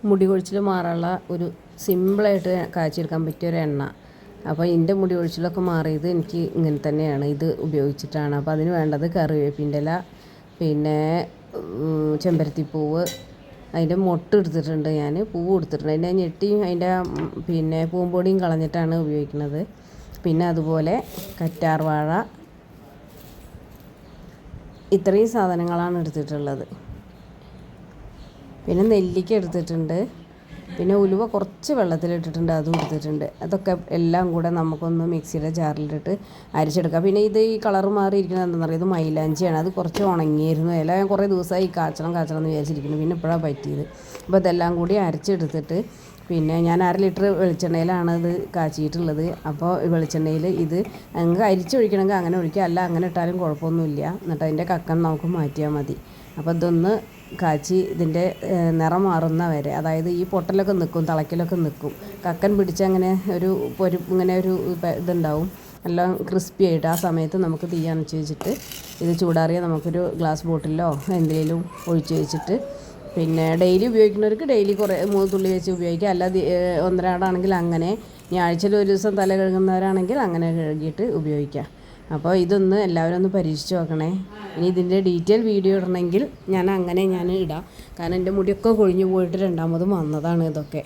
മുടി കൊഴിച്ചിൽ മാറാനുള്ള ഒരു സിമ്പിളായിട്ട് കാച്ചിയെടുക്കാൻ പറ്റിയ ഒരു എണ്ണ. അപ്പോൾ എൻ്റെ മുടി കൊഴിച്ചിലൊക്കെ മാറിയത് എനിക്ക് ഇങ്ങനെ തന്നെയാണ്, ഇത് ഉപയോഗിച്ചിട്ടാണ്. അപ്പോൾ അതിന് വേണ്ടത് കറിവേപ്പിൻ്റെ ഇല, പിന്നെ ചെമ്പരത്തിപ്പൂവ്, അതിൻ്റെ മൊട്ട് എടുത്തിട്ടുണ്ട്, ഞാൻ പൂവ് എടുത്തിട്ടുണ്ട്. അതിൻ്റെ ഞെട്ടിയും അതിൻ്റെ പിന്നെ പൂമ്പൊടിയും കളഞ്ഞിട്ടാണ് ഉപയോഗിക്കുന്നത്. പിന്നെ അതുപോലെ കറ്റാർവാഴ, ഇത്രയും സാധനങ്ങളാണ് എടുത്തിട്ടുള്ളത്. പിന്നെ നെല്ലിക്ക എടുത്തിട്ടുണ്ട്, പിന്നെ ഉലുവ കുറച്ച് വെള്ളത്തിലിട്ടിട്ടുണ്ട്, അതും എടുത്തിട്ടുണ്ട്. അതൊക്കെ എല്ലാം കൂടെ നമുക്കൊന്ന് മിക്സിയുടെ ജാറിലിട്ടിട്ട് അരിച്ചെടുക്കാം. പിന്നെ ഇത് ഈ കളർ മാറിയിരിക്കുന്നത് എന്താണെന്ന് അറിയാം, ഇത് മൈലാഞ്ചിയാണ്. അത് കുറച്ച് ഉണങ്ങിയിരുന്നു, എല്ലാം ഞാൻ കുറേ ദിവസമായി കാച്ചണം എന്ന് വിചാരിച്ചിരിക്കുന്നു, പിന്നെ ഇപ്പോഴാണ് പറ്റിയത്. അപ്പോൾ ഇതെല്ലാം കൂടി അരച്ചെടുത്തിട്ട് പിന്നെ ഞാൻ 1/2 ലിറ്റർ വെളിച്ചെണ്ണയിലാണ് ഇത് കാച്ചിയിട്ടുള്ളത്. അപ്പോൾ വെളിച്ചെണ്ണയിൽ ഇത് നിങ്ങൾക്ക് അരിച്ചൊഴിക്കണമെങ്കിൽ അങ്ങനെ ഒഴിക്കുക, അല്ല അങ്ങനെ ഇട്ടാലും കുഴപ്പമൊന്നുമില്ല. എന്നിട്ട് അതിൻ്റെ കക്കൻ നമുക്ക് മാറ്റിയാൽ മതി. അപ്പോൾ ഇതൊന്ന് കാച്ചി ഇതിൻ്റെ നിറം മാറുന്ന വരെ, അതായത് ഈ പൊട്ടലൊക്കെ നിൽക്കും, തിളയ്ക്കലൊക്കെ നിൽക്കും, കക്കൻ പിടിച്ച് അങ്ങനെ ഇങ്ങനെ ഒരു ഇതുണ്ടാവും, എല്ലാം ക്രിസ്പി ആയിട്ട്. ആ സമയത്ത് നമുക്ക് തീ അണച്ച് വെച്ചിട്ട് ഇത് ചൂടാറിയാൽ നമുക്കൊരു ഗ്ലാസ് ബോട്ടിലോ എന്തെങ്കിലും ഒഴിച്ച് വെച്ചിട്ട്, പിന്നെ ഡെയിലി ഉപയോഗിക്കുന്നവർക്ക് ഡെയിലി 3 തുള്ളി വെച്ച് ഉപയോഗിക്കുക. അല്ലാതെ ഒന്നരാടാണെങ്കിൽ അങ്ങനെ, ഇനി ആഴ്ചയിൽ ഒരു ദിവസം തല കഴുകുന്നവരാണെങ്കിൽ അങ്ങനെ കഴുകിയിട്ട് ഉപയോഗിക്കുക. അപ്പോൾ ഇതൊന്ന് എല്ലാവരും ഒന്ന് പരീക്ഷിച്ച് നോക്കണേ. ഇനി ഇതിൻ്റെ ഡീറ്റെയിൽ വീഡിയോ ഇടണമെങ്കിൽ ഞാൻ ഇടാം, കാരണം എൻ്റെ മുടിയൊക്കെ കൊഴിഞ്ഞു പോയിട്ട് രണ്ടാമതും വന്നതാണ് ഇതൊക്കെ.